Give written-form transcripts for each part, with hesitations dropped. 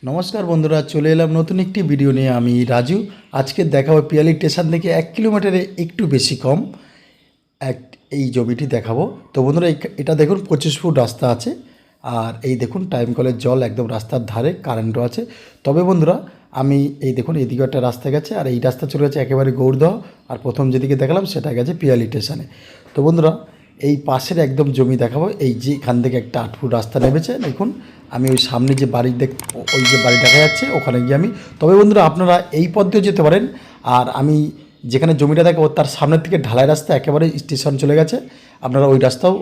নমস্কার বন্ধুরা, চলে এলাম নতুন একটি ভিডিও নিয়ে। আমি রাজু। আজকে দেখাবো পিয়ালি স্টেশন থেকে 1 কিলোমিটারে একটু বেশি কম এক এই জমিটি দেখাবো। তো বন্ধুরা, এটা দেখুন 25 ফুট রাস্তা আছে। আর এই দেখুন টাইম কলের জল একদম রাস্তার ধারে, কারেন্টও আছে। তবে বন্ধুরা, আমি এই দেখুন এদিকে একটা রাস্তা গেছে, আর এই রাস্তা চলে গেছে একেবারে গৌরদহ। আর প্রথম যেদিকে দেখালাম সেটা গেছে পিয়ালি স্টেশনে। তো বন্ধুরা, এই পাশের একদম জমি দেখাবো। এই যে এখান থেকে একটা 8 ফুট রাস্তা নেমেছে দেখুন। আমি ওই সামনে যে বাড়ি ওই যে বাড়ি দেখা যাচ্ছে ওখানে গিয়ে আমি, তবে বন্ধুরা আপনারা এই পথ দিয়েও যেতে পারেন। আর আমি যেখানে জমিটা দেখাবো তার সামনের থেকে ঢালাই রাস্তা একেবারে স্টেশন চলে গেছে, আপনারা ওই রাস্তাও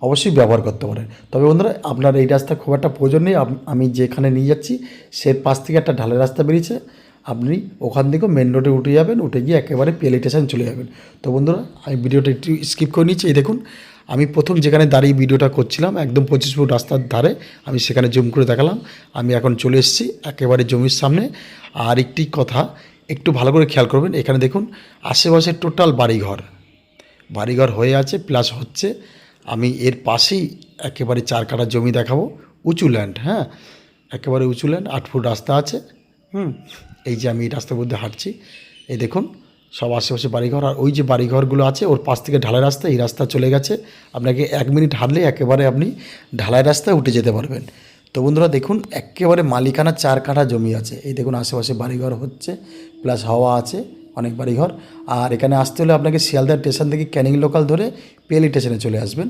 অবশ্যই ব্যবহার করতে পারেন। তবে বন্ধুরা, আপনার এই রাস্তা খুব একটা প্রয়োজন নেই। আমি যেখানে নিয়ে যাচ্ছি সে পাশ থেকে একটা ঢালাই রাস্তা বেরিয়েছে, আপনি ওখান থেকেও মেন রোডে উঠে যাবেন, উঠে গিয়ে একেবারে পিয়ালি স্টেশন চলে যাবেন। তো বন্ধুরা, আমি ভিডিওটা একটু স্কিপ করে নিচ্ছি। এই দেখুন, আমি প্রথম যেখানে দাঁড়িয়ে ভিডিওটা করছিলাম একদম 25 ফুট রাস্তার ধারে, আমি সেখানে জুম করে দেখালাম। আমি এখন চলে এসেছি একেবারে জমির সামনে। আর একটি কথা একটু ভালো করে খেয়াল করবেন, এখানে দেখুন আশেপাশে টোটাল বাড়িঘর হয়ে আছে, প্লাস হচ্ছে। আমি এর পাশেই একেবারে 4 কাঠা জমি দেখাবো, উঁচু ল্যান্ড। হ্যাঁ, একেবারে উঁচু ল্যান্ড, 8 ফুট রাস্তা আছে। এই যে আমি এই রাস্তার মধ্যে হাঁটছি, এই দেখুন সব আশেপাশে বাড়িঘর। আর ওই যে বাড়িঘরগুলো আছে ওর পাশ থেকে ঢালাই রাস্তা, এই রাস্তা চলে গেছে। আপনাকে 1 মিনিট হাঁটলে একেবারে আপনি ঢালাই রাস্তায় উঠে যেতে পারবেন। তো বন্ধুরা দেখুন, একেবারে মালিকানা 4 কাঠা জমি আছে। এই দেখুন আশেপাশে বাড়িঘর হচ্ছে, প্লাস হাওয়া আছে অনেক বাড়িঘর। আর এখানে আসতে হলে আপনাকে শিয়ালদা স্টেশন থেকে ক্যানিং লোকাল ধরে পিয়ালি স্টেশনে চলে আসবেন।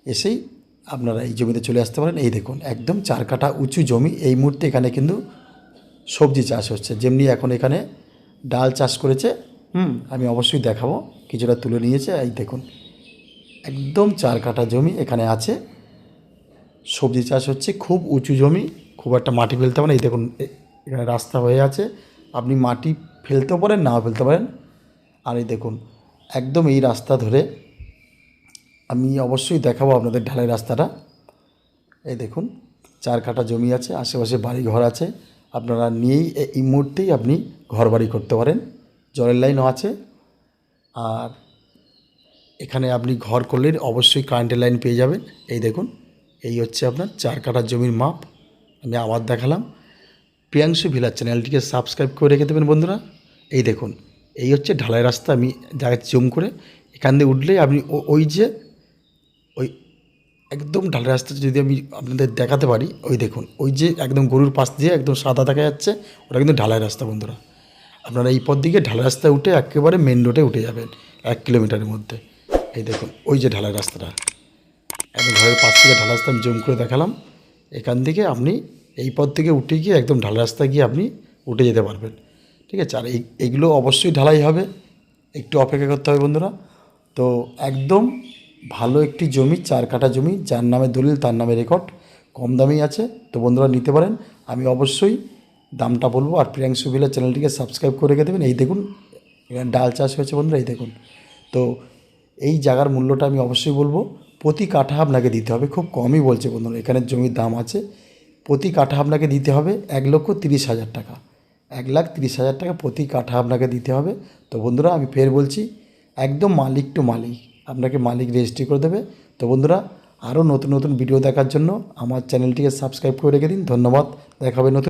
এসেই আপনারা এই জমিতে চলে আসতে পারেন। এই দেখুন একদম 4 কাঠা উঁচু জমি। এই মুহূর্তে এখানে কিন্তু সবজি চাষ হচ্ছে, যেমনি এখন এখানে ডাল চাষ করেছে। আমি অবশ্যই দেখাবো, কিছুটা তুলে নিয়েছে। এই দেখুন একদম 4 কাঠা জমি এখানে আছে, সবজি চাষ হচ্ছে। খুব উঁচু জমি, খুব একটা মাটি ফেলতে হবে না। এই দেখুন এখানে রাস্তা হয়ে আছে, আপনি মাটি ফেলতেও পারেন, নাও ফেলতে পারেন। আর এই দেখুন একদম এই রাস্তা ধরে আমি অবশ্যই দেখাবো আপনাদের ঢালাই রাস্তাটা। এই দেখুন 4 কাঠা জমি আছে, আশেপাশে বাড়ি ঘর আছে। আপনারা নিয়েই এই মুহূর্তেই আপনি ঘর বাড়ি করতে পারেন, জলের লাইনও আছে। আর এখানে আপনি ঘর করলে অবশ্যই কারেন্টের লাইন পেয়ে যাবেন। এই দেখুন এই হচ্ছে আপনার 4 কাঠা জমির মাপ। আমি আবার দেখালাম। প্রিয়াংশু ভিলার চ্যানেলটিকে সাবস্ক্রাইব করে রেখে দেবেন বন্ধুরা। এই দেখুন এই হচ্ছে ঢালাই রাস্তা। আমি জায়গায় জুম করে এখান দিয়ে উঠলেই আপনি ওই যে ওই একদম ঢালাই রাস্তা যদি আমি আপনাদের দেখাতে পারি, ওই দেখুন ওই যে একদম গরুর পাশ দিয়ে একদম সাদা দেখা যাচ্ছে, ওটা কিন্তু ঢালাই রাস্তা বন্ধুরা। আপনারা এই পথ দিকে ঢালাই রাস্তায় উঠে একেবারে মেন রোডে উঠে যাবেন 1 কিলোমিটারের মধ্যে। এই দেখুন ওই যে ঢালাই রাস্তাটা, আমি ঘরের পাশ থেকে ঢালাই রাস্তা আমি জুম করে দেখালাম। এখান থেকে আপনি এই পথ থেকে উঠে গিয়ে একদম ঢালাই রাস্তায় গিয়ে আপনি উঠে যেতে পারবেন। ঠিক আছে। আর এইগুলো অবশ্যই ঢালাই হবে, একটু অপেক্ষা করতে হবে বন্ধুরা। তো একদম ভালো একটি জমি, 4 কাঠা জমি, যার নামে দলিল তার নামে রেকর্ড, কম দামেই আছে। তো বন্ধুরা নিতে পারেন, আমি অবশ্যই দামটা বলবো। আর প্রিয়াংশু ভিলার চ্যানেলটিকে সাবস্ক্রাইব করে রেখে দেবেন। এই দেখুন এখানে ডাল চাষ হয়েছে বন্ধুরা, এই দেখুন। তো এই জায়গার মূল্যটা আমি অবশ্যই বলবো, প্রতি কাঠা আপনাকে দিতে হবে, খুব কমই বলছে বন্ধুরা। এখানে জমির দাম আছে, প্রতি কাঠা আপনাকে দিতে হবে 1,30,000 টাকা। 1,30,000 টাকা প্রতি কাঠা আপনাকে দিতে হবে। তো বন্ধুরা আমি ফের বলছি, একদম মালিক টু মালিক, আপনাকে মালিক রেজিস্ট্রি করে দেবে। তো বন্ধুরা, আরও নতুন নতুন ভিডিও দেখার জন্য আমার চ্যানেলটিকে সাবস্ক্রাইব করে রেখে দিন। ধন্যবাদ, দেখা হবে নতুন।